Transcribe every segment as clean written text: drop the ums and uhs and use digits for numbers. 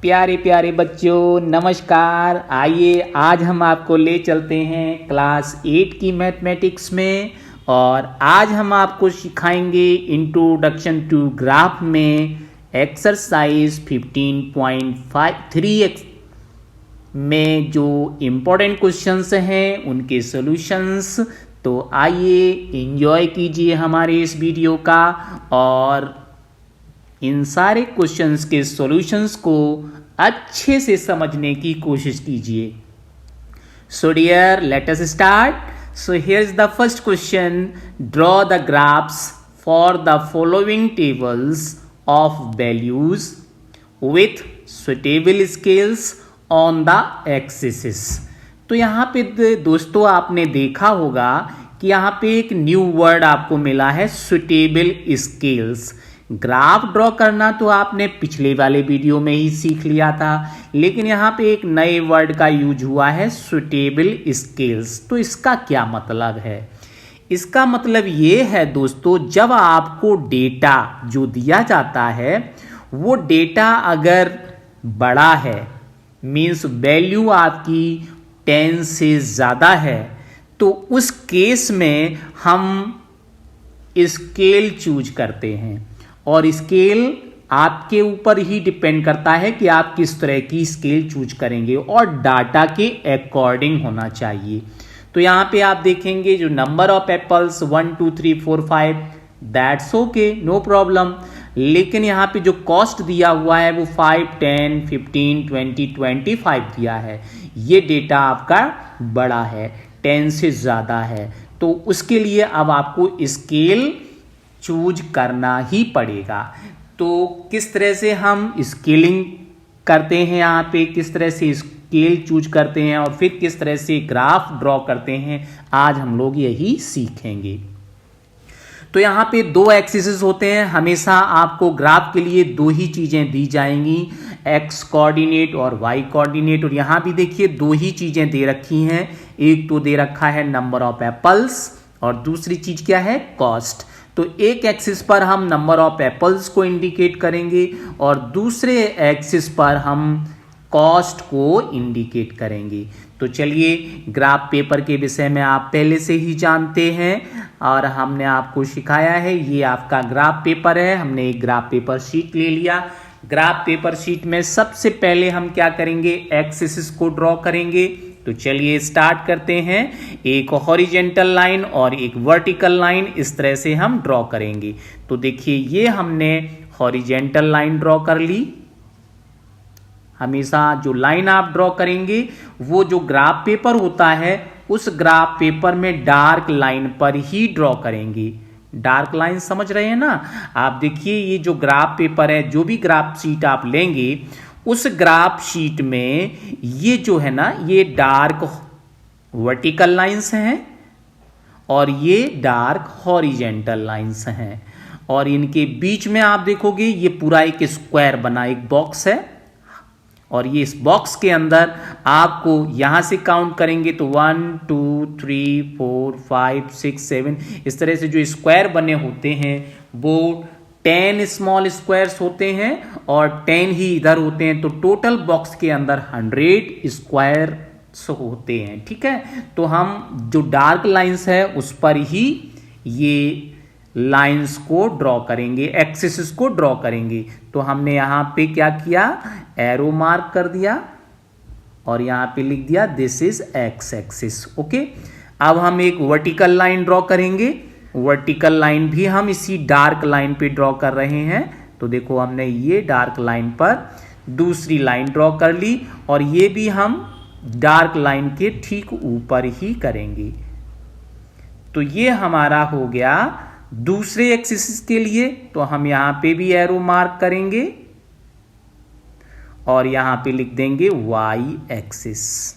प्यारे प्यारे बच्चों नमस्कार। आइए आज हम आपको ले चलते हैं क्लास 8 की मैथमेटिक्स में और आज हम आपको सिखाएंगे इंट्रोडक्शन टू ग्राफ में एक्सरसाइज 15.3 में जो इम्पोर्टेंट क्वेश्चंस हैं उनके सॉल्यूशंस। तो आइए एंजॉय कीजिए हमारे इस वीडियो का और इन सारे क्वेश्चंस के सॉल्यूशंस को अच्छे से समझने की कोशिश कीजिए। So dear let us start. So here is the first question, draw the graphs for the following tables of values with suitable scales on the axis. तो यहाँ पे दोस्तों आपने देखा होगा कि यहाँ पे एक न्यू वर्ड आपको मिला है, सुटेबल स्केल्स। ग्राफ ड्रॉ करना तो आपने पिछले वाले वीडियो में ही सीख लिया था, लेकिन यहाँ पे एक नए वर्ड का यूज हुआ है, सुटेबल स्केल्स। तो इसका क्या मतलब है? इसका मतलब ये है दोस्तों, जब आपको डेटा जो दिया जाता है वो डेटा अगर बड़ा है, मीन्स वैल्यू आपकी 10 से ज़्यादा है, तो उस केस में हम स्केल चूज करते हैं। और स्केल आपके ऊपर ही डिपेंड करता है कि आप किस तरह की स्केल चूज करेंगे और डाटा के अकॉर्डिंग होना चाहिए। तो यहाँ पे आप देखेंगे जो number of apples 1 2 3 4 5, that's okay, no problem. लेकिन यहाँ पे जो कॉस्ट दिया हुआ है वो 5 10 15 20 25 दिया है। ये डेटा आपका बड़ा है, 10 से ज़्यादा है, तो उसके लिए अब आपको स्केल चूज करना ही पड़ेगा। तो किस तरह से हम स्केलिंग करते हैं, यहाँ पे किस तरह से स्केल चूज करते हैं और फिर किस तरह से ग्राफ ड्रॉ करते हैं, आज हम लोग यही सीखेंगे। तो यहाँ पे दो एक्सिस होते हैं, हमेशा आपको ग्राफ के लिए दो ही चीज़ें दी जाएंगी, एक्स कोऑर्डिनेट और वाई कोऑर्डिनेट। और यहाँ भी देखिए दो ही चीज़ें दे रखी हैं, एक तो दे रखा है नंबर ऑफ एप्पल्स और दूसरी चीज़ क्या है, कॉस्ट। तो एक एक्सिस पर हम नंबर ऑफ एप्पल्स को इंडिकेट करेंगे और दूसरे एक्सिस पर हम कॉस्ट को इंडिकेट करेंगे। तो चलिए, ग्राफ पेपर के विषय में आप पहले से ही जानते हैं और हमने आपको सिखाया है। ये आपका ग्राफ पेपर है, हमने एक ग्राफ पेपर शीट ले लिया। ग्राफ पेपर शीट में सबसे पहले हम क्या करेंगे, एक्सिस को ड्रॉ करेंगे। तो चलिए स्टार्ट करते हैं। एक हॉरिजेंटल लाइन और एक वर्टिकल लाइन इस तरह से हम ड्रॉ करेंगे। तो देखिए ये हमने हॉरिजेंटल लाइन ड्रॉ कर ली। हमेशा जो लाइन आप ड्रॉ करेंगे वो जो ग्राफ पेपर होता है उस ग्राफ पेपर में डार्क लाइन पर ही ड्रॉ करेंगे। डार्क लाइन समझ रहे हैं ना आप? देखिए ये जो ग्राफ पेपर है, जो भी ग्राफ शीट आप लेंगे उस ग्राफ शीट में ये जो है ना, ये डार्क वर्टिकल लाइंस हैं और ये डार्क हॉरिजेंटल लाइंस हैं। और इनके बीच में आप देखोगे ये पूरा एक स्क्वायर बना एक बॉक्स है और ये इस बॉक्स के अंदर आपको यहां से काउंट करेंगे तो 1 2 3 4 5 6 7 इस तरह से जो स्क्वायर बने होते हैं वो 10 स्मॉल स्क्वायर्स होते हैं और 10 ही इधर होते हैं। तो टोटल बॉक्स के अंदर 100 स्क्वायर्स होते हैं। ठीक है, तो हम जो डार्क लाइंस है उस पर ही ये लाइंस को ड्रॉ करेंगे, एक्सिस को ड्रॉ करेंगे। तो हमने यहाँ पे क्या किया, एरो मार्क कर दिया और यहाँ पे लिख दिया this is x axis. Okay, अब हम एक वर्टिकल लाइन ड्रॉ करेंगे। वर्टिकल लाइन भी हम इसी डार्क लाइन पे ड्रॉ कर रहे हैं। तो देखो हमने ये डार्क लाइन पर दूसरी लाइन ड्रॉ कर ली और ये भी हम डार्क लाइन के ठीक ऊपर ही करेंगे। तो ये हमारा हो गया दूसरे एक्सिस के लिए। तो हम यहां पे भी एरो मार्क करेंगे और यहां पे लिख देंगे वाई एक्सिस।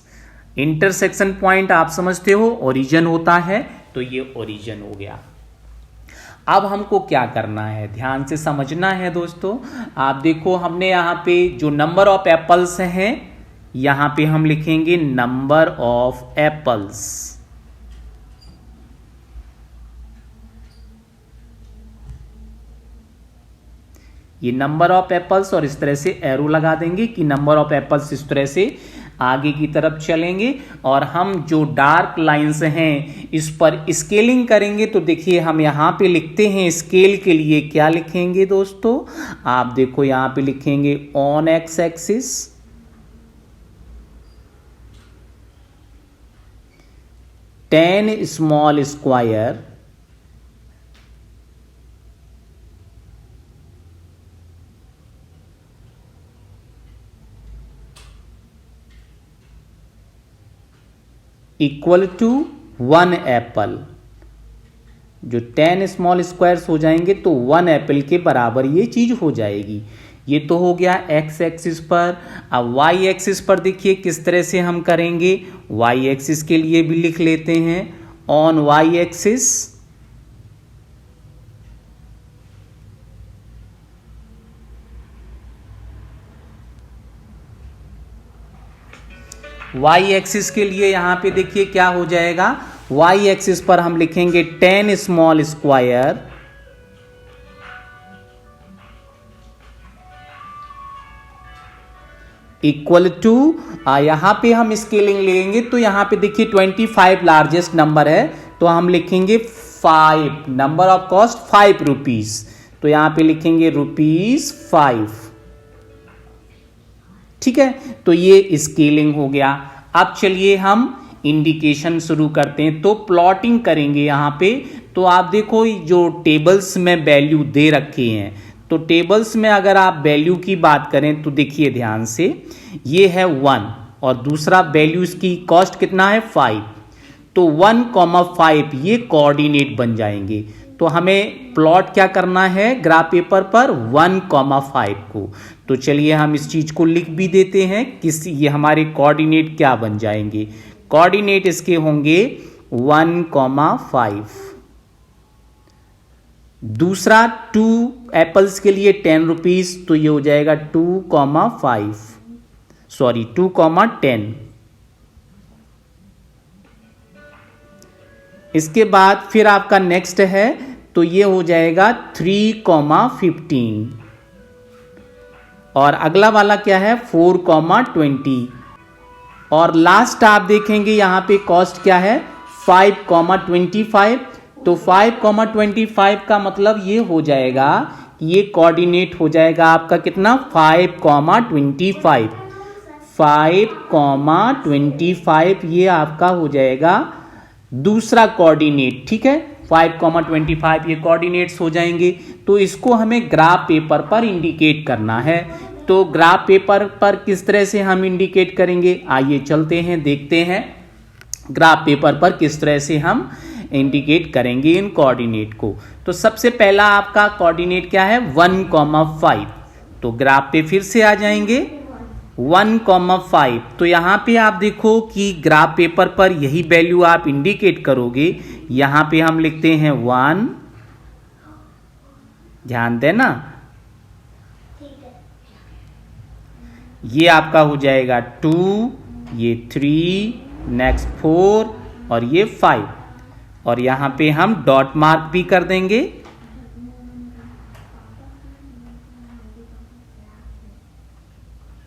इंटरसेक्शन पॉइंट आप समझते हो ओरिजिन होता है, तो ये ओरिजिन हो गया। अब हमको क्या करना है, ध्यान से समझना है दोस्तों। आप देखो हमने यहां पे जो नंबर ऑफ एप्पल्स हैं यहां पे हम लिखेंगे नंबर ऑफ एप्पल्स। ये नंबर ऑफ एप्पल्स, और इस तरह से एरो लगा देंगे कि नंबर ऑफ एप्पल्स इस तरह से आगे की तरफ चलेंगे। और हम जो डार्क लाइंस हैं इस पर स्केलिंग करेंगे। तो देखिए हम यहाँ पे लिखते हैं स्केल के लिए क्या लिखेंगे दोस्तों, आप देखो यहाँ पे लिखेंगे on x axis, 10 small square equal to 1 apple. जो 10 स्मॉल स्क्वायर्स हो जाएंगे तो 1 एप्पल के बराबर ये चीज हो जाएगी। ये तो हो गया एक्स एक्सिस पर। अब वाई एक्सिस पर देखिए किस तरह से हम करेंगे। वाई एक्सिस के लिए भी लिख लेते हैं on y axis, y axis के लिए यहां पे देखिए क्या हो जाएगा। वाई एक्सिस पर हम लिखेंगे 10 स्मॉल स्क्वायर इक्वल टू, यहां पे हम स्केलिंग लेंगे तो यहां पे देखिए 25 लार्जेस्ट नंबर है तो हम लिखेंगे 5, नंबर ऑफ कॉस्ट 5 रुपीज, तो यहां पे लिखेंगे ₹5। ठीक है, तो ये स्केलिंग हो गया। अब चलिए हम इंडिकेशन शुरू करते हैं। तो प्लॉटिंग करेंगे यहां पे। तो आप देखो जो टेबल्स में वैल्यू दे रखे हैं, तो टेबल्स में अगर आप वैल्यू की बात करें तो देखिए ध्यान से, ये है 1 और दूसरा वैल्यू इसकी कॉस्ट कितना है 5, तो 1,5 ये कोऑर्डिनेट बन जाएंगे। तो हमें प्लॉट क्या करना है ग्राफ पेपर पर 1,5 को। तो चलिए हम इस चीज को लिख भी देते हैं किस, ये हमारे कोऑर्डिनेट क्या बन जाएंगे। कोऑर्डिनेट इसके होंगे 1,5। दूसरा 2 एप्पल्स के लिए 10 रुपीज, तो ये हो जाएगा 2,5, सॉरी 2,10। इसके बाद फिर आपका नेक्स्ट है तो ये हो जाएगा 3,15 और अगला वाला क्या है 4,20 और लास्ट आप देखेंगे यहां पे कॉस्ट क्या है 5,25। तो 5,25 का मतलब ये हो जाएगा, ये कोऑर्डिनेट हो जाएगा आपका कितना 5,25, 5,25 ये आपका हो जाएगा दूसरा कोऑर्डिनेट। ठीक है, 5,25 ये कोऑर्डिनेट्स हो जाएंगे। तो इसको हमें ग्राफ पेपर पर इंडिकेट करना है। तो ग्राफ पेपर पर किस तरह से हम इंडिकेट करेंगे, आइए चलते हैं देखते हैं ग्राफ पेपर पर किस तरह से हम इंडिकेट करेंगे इन कोऑर्डिनेट को। तो सबसे पहला आपका कोऑर्डिनेट क्या है 1,5। तो ग्राफ पे फिर से आ जाएंगे 1,5। तो यहां पे आप देखो कि ग्राफ पेपर पर यही वैल्यू आप इंडिकेट करोगे। यहां पे हम लिखते हैं 1, ध्यान देना, ये आपका हो जाएगा 2, ये 3, नेक्स्ट 4 और ये 5 और यहां पे हम डॉट मार्क भी कर देंगे।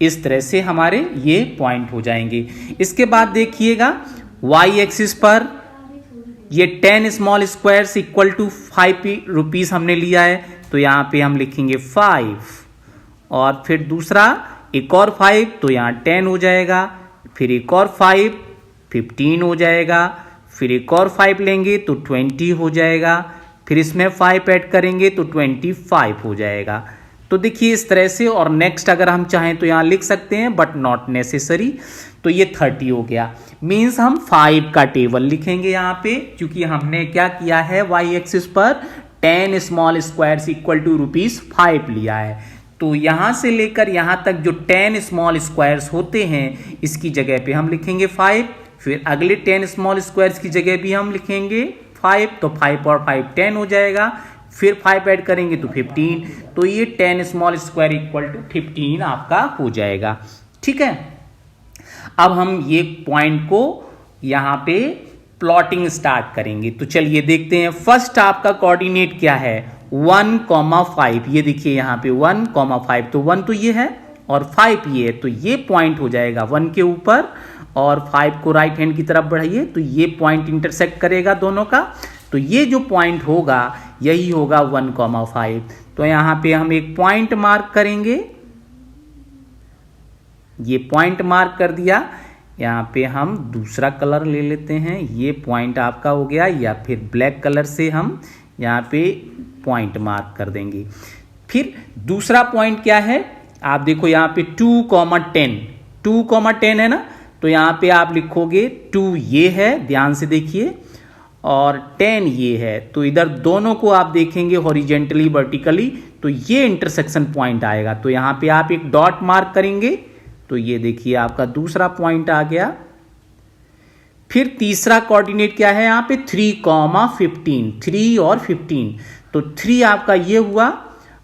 इस तरह से हमारे ये पॉइंट हो जाएंगे। इसके बाद देखिएगा वाई एक्सिस पर ये 10 small squares equal to 5 rupees हमने लिया है, तो यहां पे हम लिखेंगे 5 और फिर दूसरा एक और 5, तो यहां 10 हो जाएगा, फिर एक और 5 15 हो जाएगा, फिर एक और 5 लेंगे तो 20 हो जाएगा, फिर इसमें 5 ऐड करेंगे तो 25 हो जाएगा। तो देखिए इस तरह से, और नेक्स्ट अगर हम चाहें तो यहां लिख सकते हैं बट नॉट नेसेसरी। तो ये 30 हो गया, मींस हम 5 का टेबल लिखेंगे यहां पे, क्योंकि हमने क्या किया है वाई एक्सिस पर 10 स्मॉल स्क्वायर्स इक्वल टू ₹5 लिया है। तो यहां से लेकर यहां तक जो 10 स्मॉल स्क्वायर्स होते हैं इसकी जगह पे हम लिखेंगे 5, फिर अगले 10 स्मॉल स्क्वायर्स की जगह भी हम लिखेंगे 5, तो 5 और 5 10 हो जाएगा, फिर 5 ऐड करेंगे तो 15, तो ये 10 स्मॉल स्क्वायर इक्वल टू 15 आपका हो जाएगा। ठीक है, अब हम ये पॉइंट को यहां पे प्लॉटिंग स्टार्ट करेंगे। तो चलिए देखते हैं, फर्स्ट आपका कोऑर्डिनेट क्या है 1,5, ये देखिए यहाँ पे 1,5, तो 1 तो ये है और 5 ये है, तो ये पॉइंट हो जाएगा 1 के ऊपर, और 5 को राइट हैंड की तरफ बढ़ाइए तो ये पॉइंट इंटरसेक्ट करेगा दोनों का, तो ये जो पॉइंट होगा यही होगा 1,5। तो यहाँ पे हम एक पॉइंट मार्क करेंगे, ये पॉइंट मार्क कर दिया। यहाँ पे हम दूसरा कलर ले लेते हैं, ये पॉइंट आपका हो गया, या फिर ब्लैक कलर से हम यहाँ पे पॉइंट मार्क कर देंगे। फिर दूसरा पॉइंट क्या है, आप देखो यहाँ पे 2,10, 2,10 है ना, तो यहाँ पे आप लिखोगे 2 ये है, ध्यान से देखिए, और 10 ये है, तो इधर दोनों को आप देखेंगे हॉरिजेंटली वर्टिकली, तो ये इंटरसेक्शन पॉइंट आएगा। तो यहाँ पे आप एक डॉट मार्क करेंगे, तो ये देखिए आपका दूसरा पॉइंट आ गया। फिर तीसरा कोऑर्डिनेट क्या है यहाँ पे 3,15, 3 और 15, तो 3 आपका ये हुआ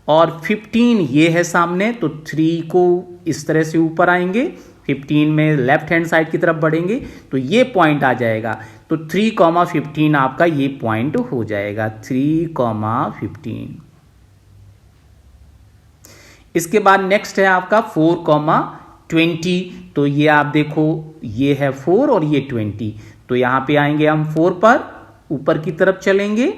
और 15 ये है सामने, तो 3 को इस तरह से ऊपर आएंगे, 15 में लेफ्ट हैंड साइड की तरफ बढ़ेंगे तो ये पॉइंट आ जाएगा। तो 3,15 आपका ये पॉइंट हो जाएगा, 3,15। इसके बाद नेक्स्ट है आपका 4,20, तो ये आप देखो ये है 4 और ये 20, तो यहां पे आएंगे हम 4 पर, ऊपर की तरफ चलेंगे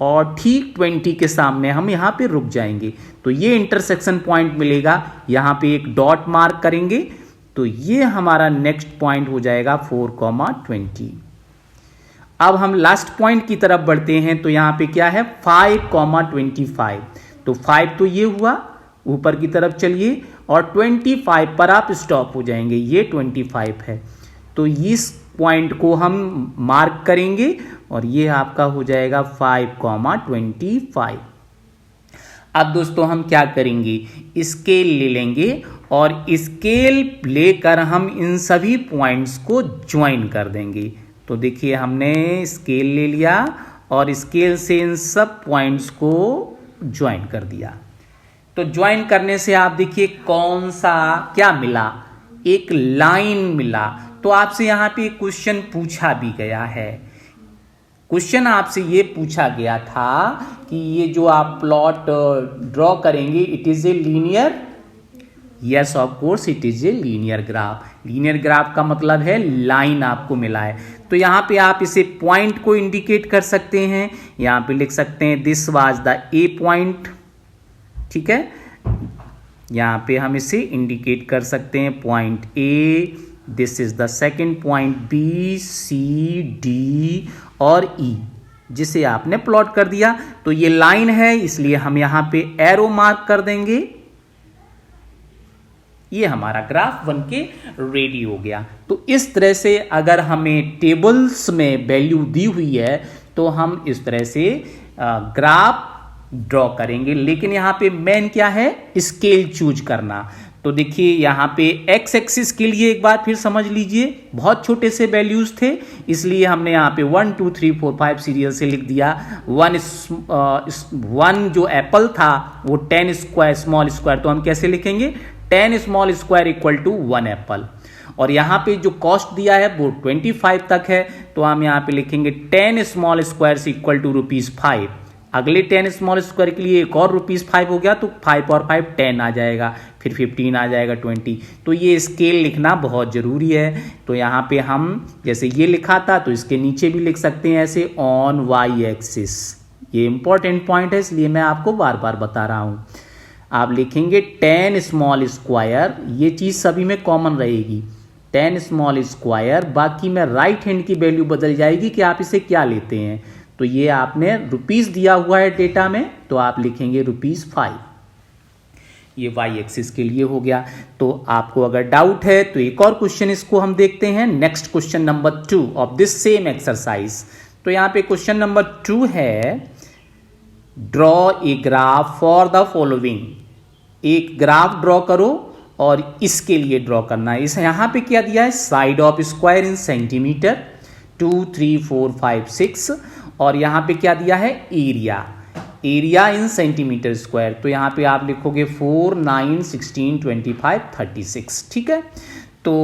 और ठीक 20 के सामने हम यहां पे रुक जाएंगे, तो ये इंटरसेक्शन पॉइंट मिलेगा। यहां पे एक डॉट मार्क करेंगे, तो ये हमारा नेक्स्ट पॉइंट हो जाएगा 4,20। अब हम लास्ट पॉइंट की तरफ बढ़ते हैं, तो यहां पे क्या है 5,25, तो 5 तो ये हुआ, ऊपर की तरफ चलिए और 25 पर आप स्टॉप हो जाएंगे, ये 25 है, तो इस पॉइंट को हम मार्क करेंगे और ये आपका हो जाएगा 5,25। अब दोस्तों हम क्या करेंगे, स्केल ले लेंगे और स्केल लेकर हम इन सभी पॉइंट्स को ज्वाइन कर देंगे। तो देखिए हमने स्केल ले लिया और स्केल से इन सब पॉइंट्स को ज्वाइन कर दिया। तो ज्वाइन करने से आप देखिए कौन सा क्या मिला, एक लाइन मिला। तो आपसे यहाँ पे क्वेश्चन पूछा भी गया है, क्वेश्चन आपसे ये पूछा गया था कि ये जो आप प्लॉट ड्रॉ करेंगे it is a linear, yes of course it is a linear graph. Linear graph का मतलब है लाइन आपको मिला है, तो यहाँ पे आप इसे पॉइंट को इंडिकेट कर सकते हैं, यहाँ पे लिख सकते हैं this was the A point, ठीक है, यहाँ पे हम इसे इंडिकेट कर सकते हैं point A, this is the second point B, C, D और ई, जिसे आपने प्लॉट कर दिया। तो ये लाइन है इसलिए हम यहाँ पे एरो मार्क कर देंगे, ये हमारा ग्राफ बन के रेडी हो गया। तो इस तरह से अगर हमें टेबल्स में वैल्यू दी हुई है तो हम इस तरह से ग्राफ ड्रॉ करेंगे, लेकिन यहाँ पे मेन क्या है, स्केल चूज करना। तो देखिए यहाँ पे एक्स एक्सिस के लिए एक बार फिर समझ लीजिए, बहुत छोटे से वैल्यूज थे इसलिए हमने यहाँ पे 1 2 3 4 5 सीरियल से लिख दिया। वन जो एप्पल था वो 10 स्क्वायर स्मॉल स्क्वायर, तो हम कैसे लिखेंगे 10 small square equal to 1 apple. और यहाँ पे जो कॉस्ट दिया है वो 25 तक है, तो हम यहाँ पे लिखेंगे 10 स्मॉल स्क्वायर से इक्वल टू ₹5। अगले 10 स्मॉल स्क्वायर के लिए एक और ₹5 हो गया, तो 5 और 5 10 आ जाएगा, फिर 15 आ जाएगा 20। तो ये स्केल लिखना बहुत ज़रूरी है। तो यहाँ पे हम जैसे ये लिखा था तो इसके नीचे भी लिख सकते हैं ऐसे ऑन वाई एक्सिस, ये इंपॉर्टेंट पॉइंट है इसलिए मैं आपको बार बार बता रहा हूँ। आप लिखेंगे 10 स्मॉल स्क्वायर, ये चीज़ सभी में कॉमन रहेगी, 10 स्मॉल स्क्वायर, बाकी में राइट हैंड की वैल्यू बदल जाएगी कि आप इसे क्या लेते हैं। तो ये आपने रुपीस दिया हुआ है डेटा में, तो आप लिखेंगे ₹5। ये वाई एक्सिस के लिए हो गया। तो आपको अगर डाउट है तो एक और क्वेश्चन इसको हम देखते हैं, next question number 2 of this same exercise. तो यहाँ पे क्वेश्चन नंबर 2 है, draw a graph for the following. एक ग्राफ ड्रॉ करो और इसके लिए ड्रॉ करना है। इस यहाँ पे क्या दिया है, side of square in centimetre 2 3 4 5 6, और यहाँ पे क्या दिया है area, area in centimetre square. तो यहाँ पे आप लिखोगे 4 9 16 25 36, ठीक है। तो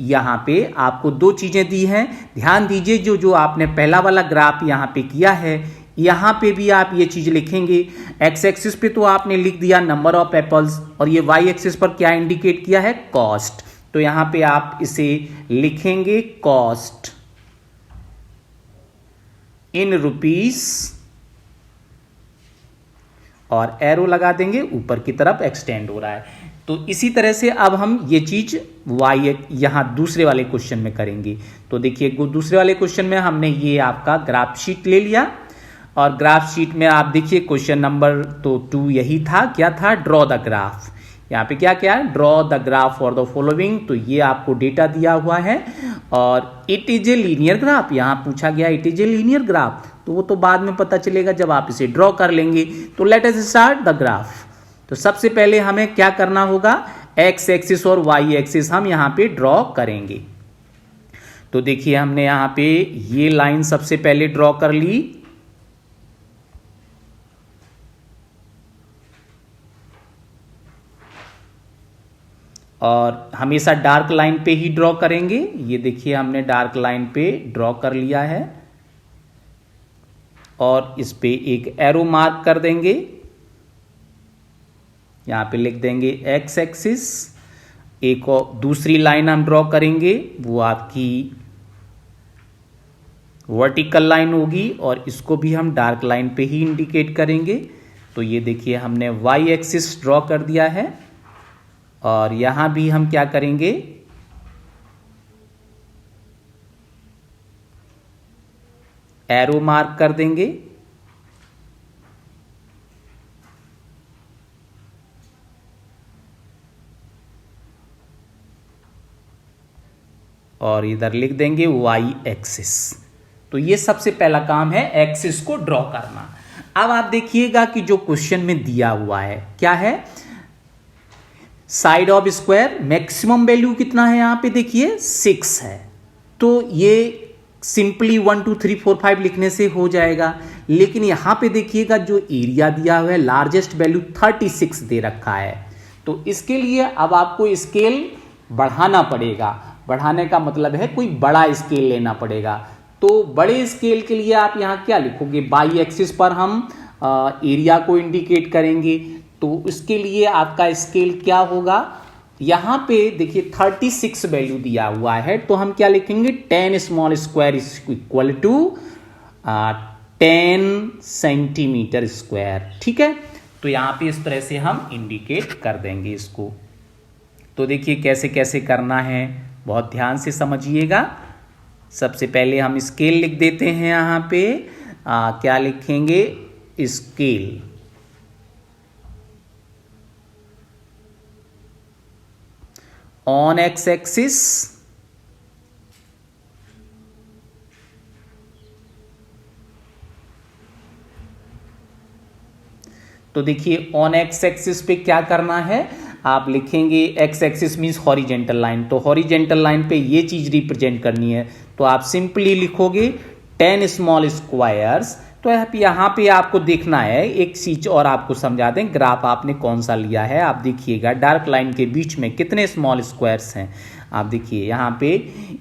यहाँ पे आपको दो चीज़ें दी हैं, ध्यान दीजिए जो आपने पहला वाला ग्राफ यहाँ पे किया है यहाँ पे भी आप ये चीज लिखेंगे। एक्स एक्सिस पे तो आपने लिख दिया नंबर ऑफ एप्पल्स, और ये वाई एक्सिस पर क्या इंडिकेट किया है, कॉस्ट। तो यहां पे आप इसे लिखेंगे कॉस्ट इन रुपीस, और एरो लगा देंगे, ऊपर की तरफ एक्सटेंड हो रहा है। तो इसी तरह से अब हम ये चीज वाई यहां दूसरे वाले क्वेश्चन में करेंगे। तो देखिए दूसरे वाले क्वेश्चन में हमने ये आपका ग्राफ शीट ले लिया, और ग्राफ शीट में आप देखिए क्वेश्चन नंबर तो 2 यही था, क्या था, ड्रॉ द ग्राफ। यहाँ पे क्या क्या है, draw the graph for the following. तो ये आपको डेटा दिया हुआ है, और it is a linear graph, यहाँ पूछा गया it is a linear graph, तो वो तो बाद में पता चलेगा जब आप इसे ड्रॉ कर लेंगे। तो late us start the graph. तो सबसे पहले हमें क्या करना होगा, एक्स एक्सिस और वाई एक्सिस हम यहाँ पे ड्रॉ करेंगे। तो देखिए हमने यहाँ पे ये लाइन सबसे पहले ड्रॉ कर ली, और हमेशा डार्क लाइन पे ही ड्रॉ करेंगे। ये देखिए हमने डार्क लाइन पे ड्रॉ कर लिया है, और इस पे एक एरो मार्क कर देंगे। यहां पे लिख देंगे एक्स एक्सिस। एक और दूसरी लाइन हम ड्रॉ करेंगे, वो आपकी वर्टिकल लाइन होगी, और इसको भी हम डार्क लाइन पे ही इंडिकेट करेंगे। तो ये देखिए हमने वाई एक्सिस ड्रॉ कर दिया है, और यहां भी हम क्या करेंगे, एरो मार्क कर देंगे। और इधर लिख देंगे वाई एक्सिस। तो ये सबसे पहला काम है, एक्सिस को ड्रॉ करना। अब आप देखिएगा कि जो क्वेश्चन में दिया हुआ है क्या है, side of square maximum value कितना है, यहां पे देखिए 6 है। तो ये सिंपली 1 2 3 4 5 लिखने से हो जाएगा, लेकिन यहां पे देखिएगा जो एरिया दिया हुआ है लार्जेस्ट वैल्यू 36 दे रखा है। तो इसके लिए अब आपको स्केल बढ़ाना पड़ेगा। बढ़ाने का मतलब है कोई बड़ा स्केल लेना पड़ेगा। तो बड़े स्केल के लिए आप यहां क्या लिखोगे, बाई एक्सिस पर हम एरिया को इंडिकेट करेंगे। तो इसके लिए आपका स्केल क्या होगा, यहां पे देखिए 36 वैल्यू दिया हुआ है, तो हम क्या लिखेंगे, 10 small square is equal to 10 centimetre square. ठीक है, तो यहां पे इस तरह से हम इंडिकेट कर देंगे इसको। तो देखिए कैसे कैसे करना है, बहुत ध्यान से समझिएगा। सबसे पहले हम स्केल लिख देते हैं, यहां पे क्या लिखेंगे, स्केल। ऑन एक्स एक्सिस तो देखिए ऑन एक्स एक्सिस पे क्या करना है, आप लिखेंगे x axis means horizontal line. तो हॉरिजेंटल लाइन पे ये चीज रिप्रेजेंट करनी है, तो आप सिंपली लिखोगे 10 स्मॉल स्क्वायर्स। तो यहाँ पे आपको देखना है, एक चीज और आपको समझा दें, ग्राफ आपने कौन सा लिया है। आप देखिएगा डार्क लाइन के बीच में कितने स्मॉल स्क्वायर्स हैं। आप देखिए यहाँ पे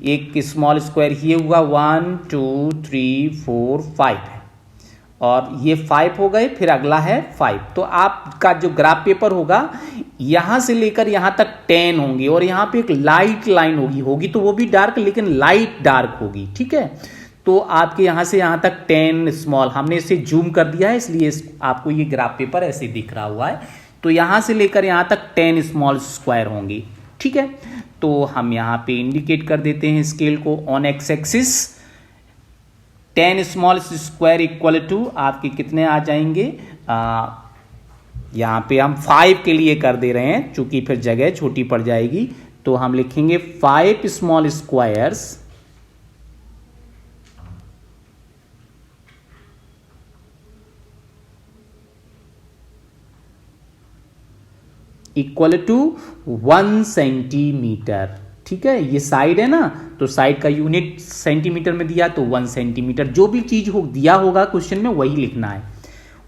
एक स्मॉल स्क्वायर ये हुआ 1 2 3 4 5 है, और ये 5 हो गए, फिर अगला है 5। तो आपका जो ग्राफ पेपर होगा यहां से लेकर यहां तक 10 होंगे, और यहां पे एक लाइट लाइन होगी तो वो भी डार्क, लेकिन लाइट डार्क होगी। ठीक है, तो आपके यहां से यहां तक 10 स्मॉल, हमने इसे जूम कर दिया है इसलिए आपको ये ग्राफ पेपर ऐसे दिख रहा हुआ है। तो यहां से लेकर यहां तक 10 स्मॉल स्क्वायर होंगे। ठीक है, तो हम यहां पे इंडिकेट कर देते हैं स्केल को on x axis. 10 small square equal to आपके कितने आ जाएंगे, यहां पे हम 5 के लिए कर दे रहे हैं, चूंकि फिर जगह छोटी पड़ जाएगी। तो हम लिखेंगे 5 small squares equal to 1 centimetre. ठीक है, ये साइड है ना, तो साइड का यूनिट सेंटीमीटर में दिया, तो 1 सेंटीमीटर। जो भी चीज दिया होगा क्वेश्चन में वही लिखना है।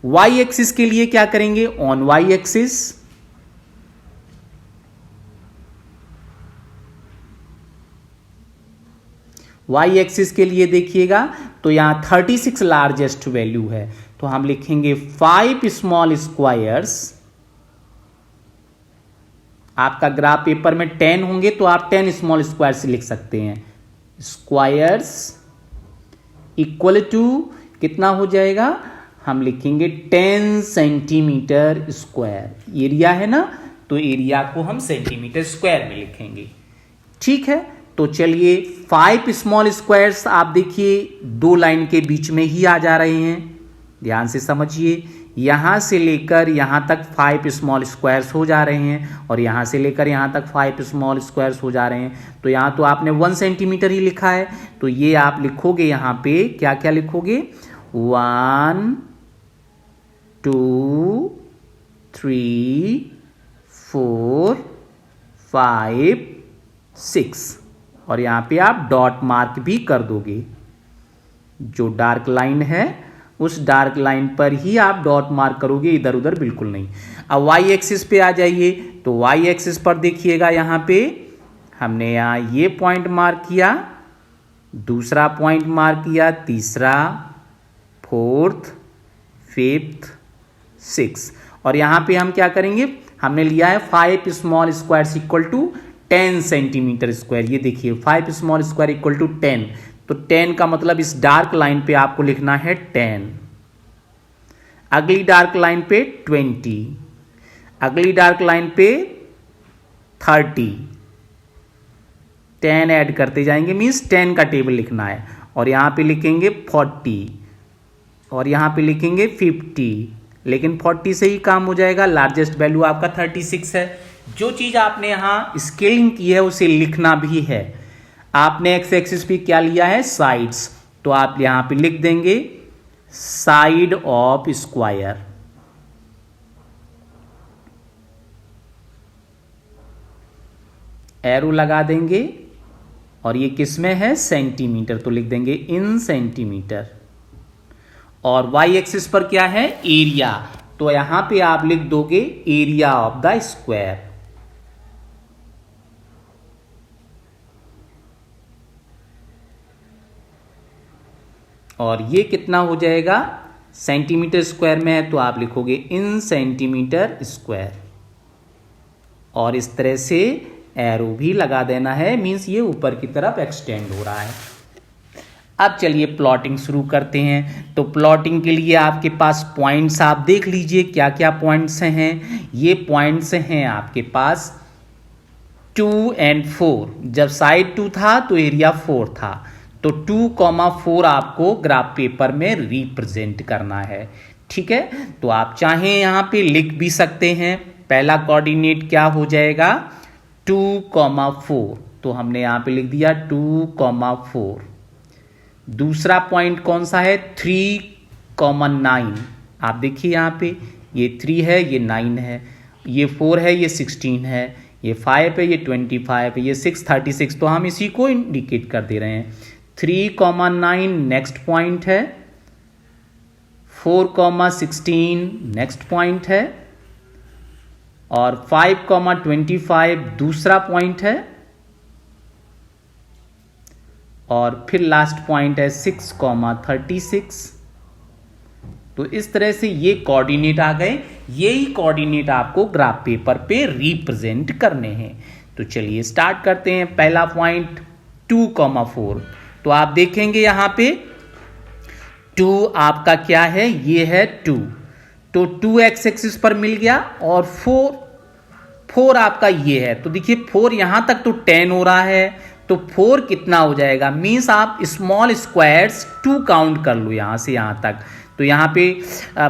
वाई एक्सिस के लिए क्या करेंगे, on y axis y axis के लिए देखिएगा तो यहां 36 लार्जेस्ट वैल्यू है, तो हम लिखेंगे 5 स्मॉल स्क्वायर्स। आपका ग्राफ पेपर में 10 होंगे तो आप 10 स्मॉल स्क्वायर्स लिख सकते हैं। स्क्वायर्स इक्वल टू कितना हो जाएगा, हम लिखेंगे 10 सेंटीमीटर स्क्वायर। एरिया है ना, तो एरिया को हम सेंटीमीटर स्क्वायर में लिखेंगे। ठीक है, तो चलिए 5 स्मॉल स्क्वायर्स आप देखिए 2 लाइन के बीच में ही आ जा रहे हैं। ध्यान से समझिए, यहां से लेकर यहां तक 5 स्मॉल स्क्वायर्स हो जा रहे हैं और यहां से लेकर यहां तक 5 स्मॉल स्क्वायर्स हो जा रहे हैं। तो यहां तो आपने 1 सेंटीमीटर ही लिखा है, तो ये आप लिखोगे यहां पे क्या क्या लिखोगे, 1 2 3 4 5 6 और यहां पे आप डॉट मार्क भी कर दोगे। जो डार्क लाइन है उस डार्क लाइन पर ही आप डॉट मार्क करोगे, इधर उधर बिल्कुल नहीं। अब वाई एक्सिस पे आ जाइए, तो वाई एक्सिस पर देखिएगा यहां पे हमने यहां ये पॉइंट मार्क किया, दूसरा पॉइंट मार्क किया, तीसरा, फोर्थ, फिफ्थ, 6 और यहां पे हम क्या करेंगे, हमने लिया है 5 small squares equal to 10 centimetre square. ये देखिए 5 स्मॉल स्क्वायर इक्वल टू 10, तो 10 का मतलब इस डार्क लाइन पे आपको लिखना है 10, अगली डार्क लाइन पे 20, अगली डार्क लाइन पे 30, 10 ऐड करते जाएंगे, मीन्स 10 का टेबल लिखना है। और यहां पे लिखेंगे 40 और यहां पे लिखेंगे 50, लेकिन 40 से ही काम हो जाएगा, लार्जेस्ट वैल्यू आपका 36 है। जो चीज आपने यहां स्केलिंग की है उसे लिखना भी है। आपने एक्स एक्सिस पे क्या लिया है, साइड्स, तो आप यहां पे लिख देंगे साइड ऑफ स्क्वायर। एरो लगा देंगे और ये किस में है, सेंटीमीटर, तो लिख देंगे इन सेंटीमीटर। और वाई एक्सिस पर क्या है, एरिया, तो यहां पे आप लिख दोगे एरिया ऑफ द स्क्वायर। और ये कितना हो जाएगा, सेंटीमीटर स्क्वायर में है तो आप लिखोगे इन सेंटीमीटर स्क्वायर। और इस तरह से एरो भी लगा देना है, मीन्स ये ऊपर की तरफ एक्सटेंड हो रहा है। अब चलिए प्लॉटिंग शुरू करते हैं। तो प्लॉटिंग के लिए आपके पास पॉइंट्स आप देख लीजिए क्या क्या पॉइंट्स हैं। ये पॉइंट्स हैं आपके पास 2 और 4। जब साइड 2 था तो एरिया 4 था, तो 2,4 आपको ग्राफ पेपर में रिप्रेजेंट करना है। ठीक है, तो आप चाहें यहां पे लिख भी सकते हैं। पहला कोऑर्डिनेट क्या हो जाएगा, 2,4, तो हमने यहां पे लिख दिया 2,4। दूसरा पॉइंट कौन सा है, 3,9। आप देखिए यहां पे ये 3 है, ये 9 है, ये 4 है, ये 16 है, ये 5 है, ये 25 है, ये 6 36, तो हम इसी को इंडिकेट कर दे रहे हैं। 3,9 नेक्स्ट पॉइंट है, 4,16 नेक्स्ट पॉइंट है, और 5,25 दूसरा पॉइंट है, और फिर लास्ट पॉइंट है 6,36। तो इस तरह से ये कोऑर्डिनेट आ गए। यही कोऑर्डिनेट आपको ग्राफ पेपर पे रिप्रेजेंट करने हैं। तो चलिए स्टार्ट करते हैं। पहला पॉइंट 2,4, तो आप देखेंगे यहां पे 2 आपका क्या है, ये है 2, तो 2 एक्स एक्सिस पर मिल गया, और 4 आपका ये है, तो देखिए 4 यहां तक तो 10 हो रहा है, तो 4 कितना हो जाएगा, मीन्स आप स्मॉल स्क्वायर्स 2 काउंट कर लो यहां से यहां तक। तो यहां पे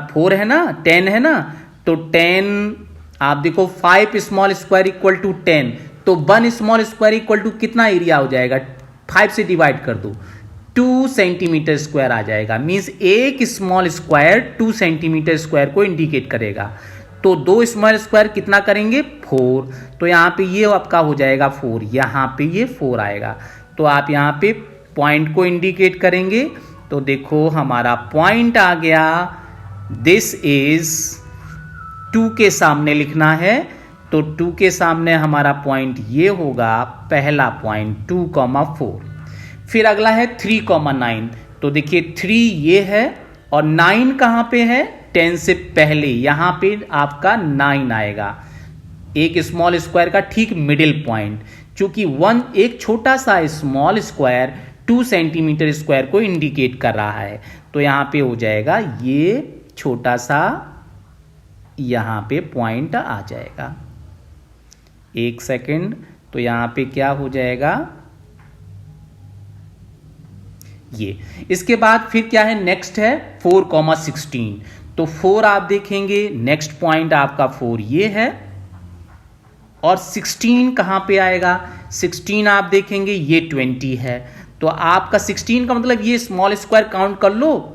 4 है ना, 10 है ना, तो 10 आप देखो 5 स्मॉल स्क्वायर इक्वल टू 10, तो 1 स्मॉल स्क्वायर इक्वल टू कितना एरिया हो जाएगा, 5 से डिवाइड कर दो, 2 सेंटीमीटर स्क्वायर आ जाएगा। मीन्स एक स्मॉल स्क्वायर 2 सेंटीमीटर स्क्वायर को इंडिकेट करेगा। तो 2 स्मॉल स्क्वायर कितना करेंगे, 4, तो यहाँ पे ये आपका हो जाएगा 4, यहाँ पे ये 4 आएगा। तो आप यहाँ पे पॉइंट को इंडिकेट करेंगे, तो देखो हमारा पॉइंट आ गया, दिस इज 2 के सामने लिखना है, तो 2 के सामने हमारा पॉइंट ये होगा, पहला पॉइंट 2,4। फिर अगला है 3,9, तो देखिए 3 ये है, और 9 कहाँ पे है, 10 से पहले, यहाँ पे आपका 9 आएगा एक स्मॉल स्क्वायर का ठीक मिडिल पॉइंट, चूंकि एक छोटा सा स्मॉल स्क्वायर 2 सेंटीमीटर स्क्वायर को इंडिकेट कर रहा है, तो यहाँ पे हो जाएगा ये छोटा सा यहाँ पे पॉइंट आ जाएगा। एक सेकंड, तो यहाँ पे क्या हो जाएगा ये। इसके बाद फिर क्या है, नेक्स्ट है 4,16, तो 4 आप देखेंगे, नेक्स्ट पॉइंट आपका 4 ये है, और 16 कहाँ पे आएगा, 16 आप देखेंगे ये 20 है, तो आपका 16 का मतलब ये स्मॉल स्क्वायर काउंट कर लो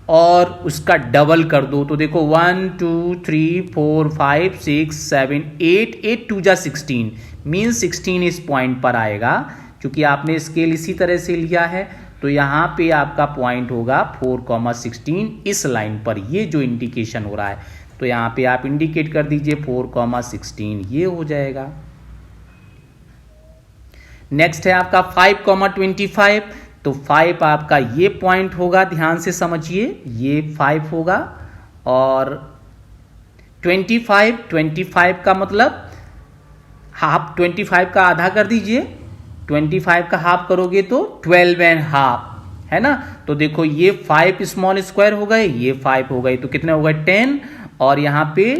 और उसका डबल कर दो, तो देखो 1 2 3 4 5 6 7 8 8 2 जा 16 मीन्स 16 इस पॉइंट पर आएगा। क्योंकि आपने स्केल इसी तरह से लिया है, तो यहाँ पे आपका पॉइंट होगा 4,16 इस लाइन पर, ये जो इंडिकेशन हो रहा है, तो यहाँ पे आप इंडिकेट कर दीजिए 4,16, ये हो जाएगा। नेक्स्ट है आपका 5,25, तो 5 आपका ये पॉइंट होगा, ध्यान से समझिए, ये 5 होगा, और 25 का मतलब हाफ, 25 का आधा कर दीजिए, 25 का हाफ करोगे तो 12.5 है ना। तो देखो ये 5 स्मॉल स्क्वायर हो गए, ये 5 हो गए, तो कितने हो गए 10, और यहाँ पे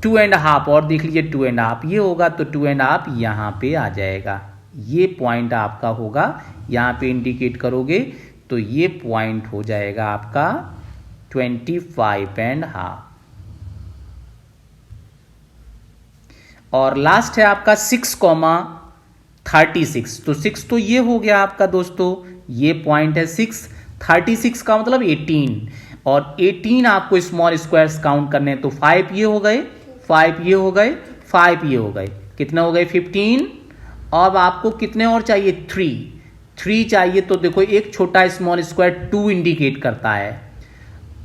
2.5 और देख लीजिए 2.5 ये होगा, तो 2.5 यहाँ पे आ जाएगा, ये पॉइंट आपका होगा, यहाँ पे इंडिकेट करोगे तो ये पॉइंट हो जाएगा आपका 25.5। और लास्ट है आपका 6,36, तो 6 तो ये हो गया आपका दोस्तों, ये पॉइंट है 6, 36 का मतलब 18, और 18 आपको स्मॉल स्क्वायर्स काउंट करने हैं, तो 5 ये हो गए, 5 ये हो गए, 5 ये हो गए, कितने हो गए 15। अब आपको कितने और चाहिए, 3 चाहिए, तो देखो एक छोटा स्मॉल स्क्वायर 2 इंडिकेट करता है,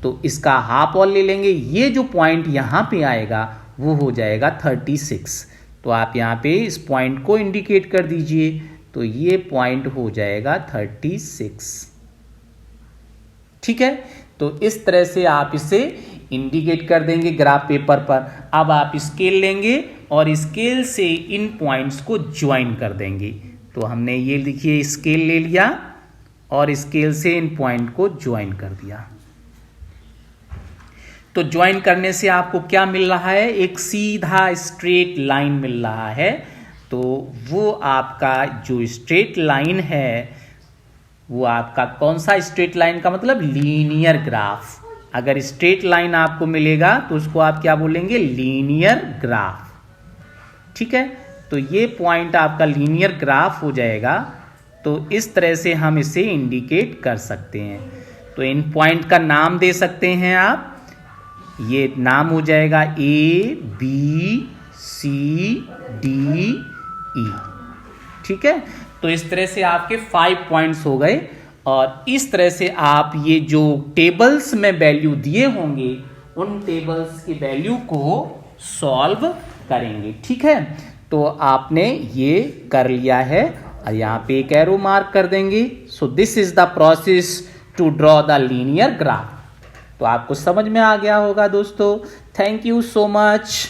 तो इसका हाफ और ले लेंगे, ये जो पॉइंट यहाँ पे आएगा वो हो जाएगा 36, तो आप यहाँ पे इस पॉइंट को इंडिकेट कर दीजिए, तो ये पॉइंट हो जाएगा 36। ठीक है, तो इस तरह से आप इसे इंडिकेट कर देंगे ग्राफ पेपर पर। अब आप स्केल लेंगे और स्केल से इन पॉइंट्स को ज्वाइन कर देंगे, तो हमने ये देखिए स्केल ले लिया और स्केल से इन पॉइंट को ज्वाइन कर दिया। तो ज्वाइन करने से आपको क्या मिल रहा है, एक सीधा स्ट्रेट लाइन मिल रहा है, तो वो आपका जो स्ट्रेट लाइन है वो आपका कौन सा स्ट्रेट लाइन का मतलब लीनियर ग्राफ। अगर स्ट्रेट लाइन आपको मिलेगा तो उसको आप क्या बोलेंगे, लीनियर ग्राफ। ठीक है, तो ये पॉइंट आपका लीनियर ग्राफ हो जाएगा, तो इस तरह से हम इसे इंडिकेट कर सकते हैं। तो इन पॉइंट का नाम दे सकते हैं आप, ये नाम हो जाएगा ABCDE। ठीक है, तो इस तरह से आपके 5 पॉइंट्स हो गए, और इस तरह से आप ये जो टेबल्स में वैल्यू दिए होंगे उन टेबल्स की वैल्यू को सॉल्व करेंगे। ठीक है, तो आपने ये कर लिया है, और यहाँ पे एक एरो मार्क कर देंगे। So this is the process to draw the linear graph. तो आपको समझ में आ गया होगा दोस्तों। Thank you so much.